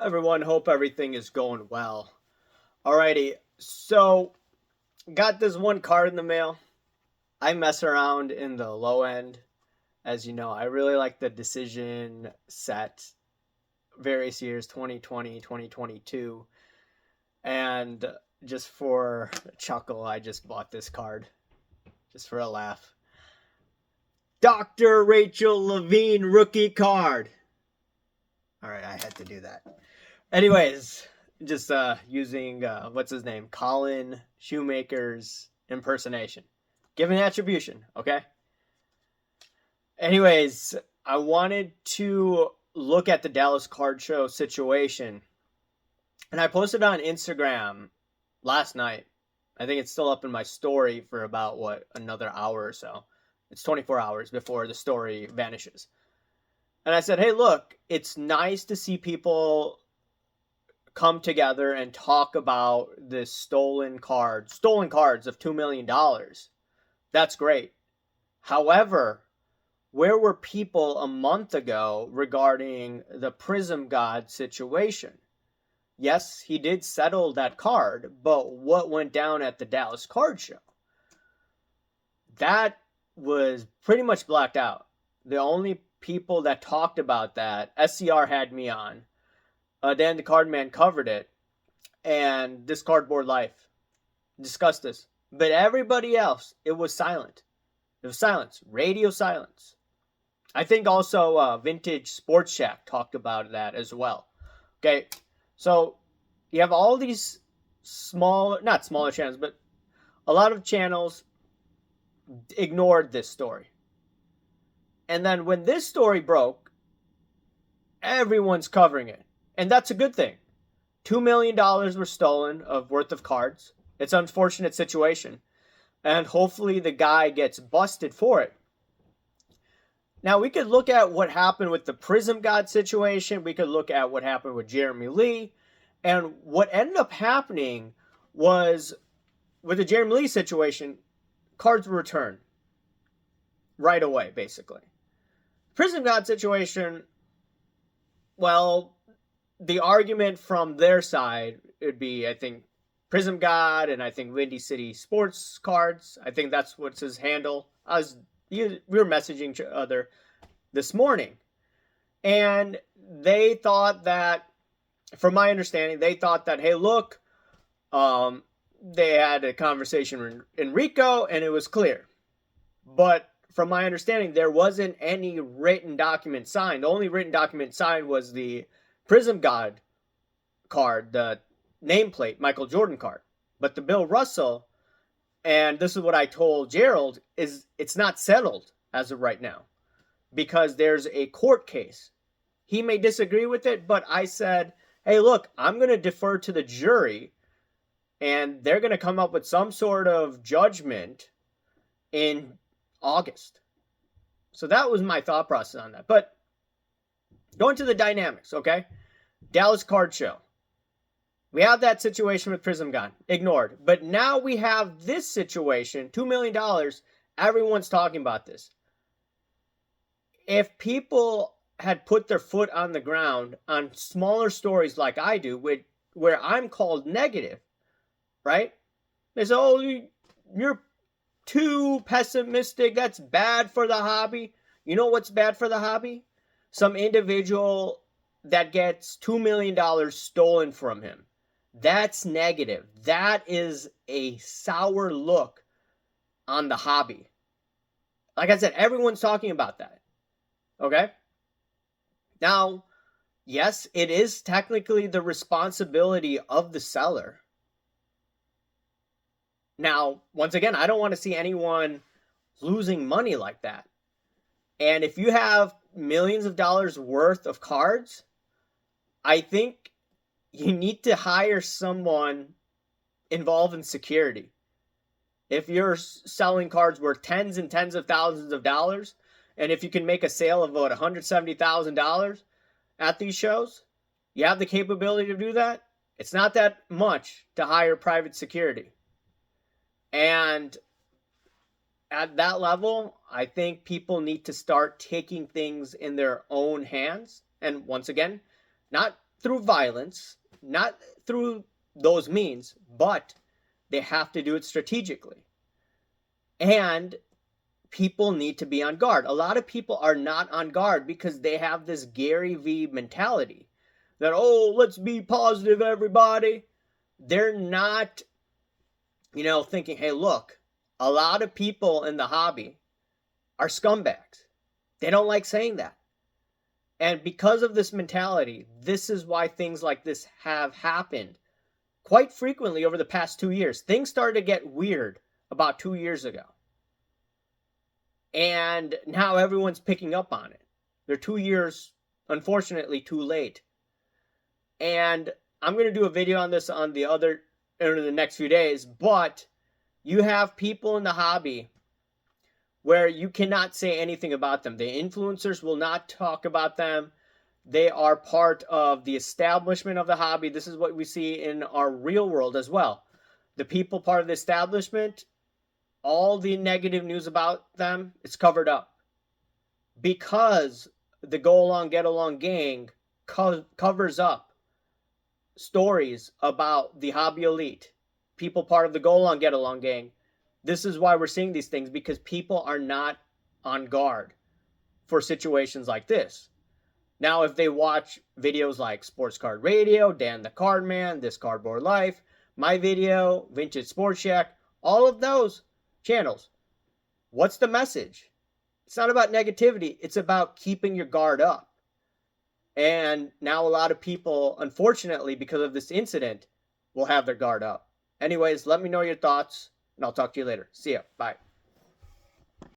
Everyone, hope everything is going well. Alrighty, so got this one card in the mail. I mess around in the low end. As you know, I really like the decision set various years 2020, 2022. And just for a chuckle, I just bought this card just for a laugh. Dr. Rachel Levine rookie card. All right, I had to do that. Anyways, just using what's his name, Colin Shoemaker's impersonation, giving attribution. Okay. Anyways, I wanted to look at the Dallas Card Show situation, and I posted on Instagram last night. I think it's still up in my story for about another hour or so. It's 24 hours before the story vanishes. And I said, hey, look, it's nice to see people come together and talk about this stolen cards of $2 million. That's great. However, where were people a month ago regarding the Prism God situation? Yes, he did settle that card, but what went down at the Dallas Card Show? That was pretty much blacked out. The only people that talked about that, SCR had me on. Dan the Cardman covered it, and this Cardboard Life discussed this. But everybody else, it was silent. It was silence, radio silence. I think also Vintage Sports Shack talked about that as well. Okay, so you have all these not smaller channels, but a lot of channels ignored this story. And then when this story broke, everyone's covering it. And that's a good thing. $2 million were stolen of worth of cards. It's an unfortunate situation. And hopefully the guy gets busted for it. Now, we could look at what happened with the Prism God situation. We could look at what happened with Jeremy Lee. And what ended up happening was, with the Jeremy Lee situation, cards were returned right away, basically. Prism God situation, well, the argument from their side would be, I think, Prism God and I think Windy City Sports Cards. I think that's what's his handle. We were messaging each other this morning, and they thought that, from my understanding, they thought that, hey, look, they had a conversation with Enrico, and it was clear. But from my understanding, there wasn't any written document signed. The only written document signed was the Prism God card, the nameplate Michael Jordan card. But the Bill Russell, and this is what I told Gerald, is it's not settled as of right now because there's a court case. He may disagree with it, but I said, hey, look, I'm going to defer to the jury, and they're going to come up with some sort of judgment in August. So that was my thought process on that. But going to the dynamics, okay? Dallas Card Show. We have that situation with Prism God, ignored. But now we have this situation, $2 million. Everyone's talking about this. If people had put their foot on the ground on smaller stories like I do, where I'm called negative, right? They say, oh, you're too pessimistic. That's bad for the hobby. You know what's bad for the hobby? Some individual that gets $2 million stolen from him. That's negative. That is a sour look on the hobby. Like I said, everyone's talking about that. Okay? Now, yes, it is technically the responsibility of the seller. Now, once again, I don't want to see anyone losing money like that. And if you have millions of dollars worth of cards, I think you need to hire someone involved in security. If you're selling cards worth tens and tens of thousands of dollars, and if you can make a sale of about $170,000 at these shows, you have the capability to do that. It's not that much to hire private security. And at that level, I think people need to start taking things in their own hands. And once again, not through violence, not through those means, but they have to do it strategically. And people need to be on guard. A lot of people are not on guard because they have this Gary Vee mentality that, oh, let's be positive, everybody. They're not, thinking, hey, look, a lot of people in the hobby are scumbags. They don't like saying that. And because of this mentality, this is why things like this have happened quite frequently over the past 2 years. Things started to get weird about 2 years ago. And now everyone's picking up on it. They're 2 years, unfortunately, too late. And I'm going to do a video on this in the next few days, but you have people in the hobby where you cannot say anything about them. The influencers will not talk about them. They are part of the establishment of the hobby. This is what we see in our real world as well. The people part of the establishment, all the negative news about them is covered up because the Go Along, Get Along gang covers up stories about the hobby elite, people part of the Go Along, Get Along gang. This is why we're seeing these things, because people are not on guard for situations like this. Now, if they watch videos like Sports Card Radio, Dan the Card Man, This Cardboard Life, my video, Vintage Sports Shack, all of those channels, what's the message? It's not about negativity. It's about keeping your guard up. And now a lot of people, unfortunately, because of this incident, will have their guard up. Anyways, let me know your thoughts, and I'll talk to you later. See ya. Bye.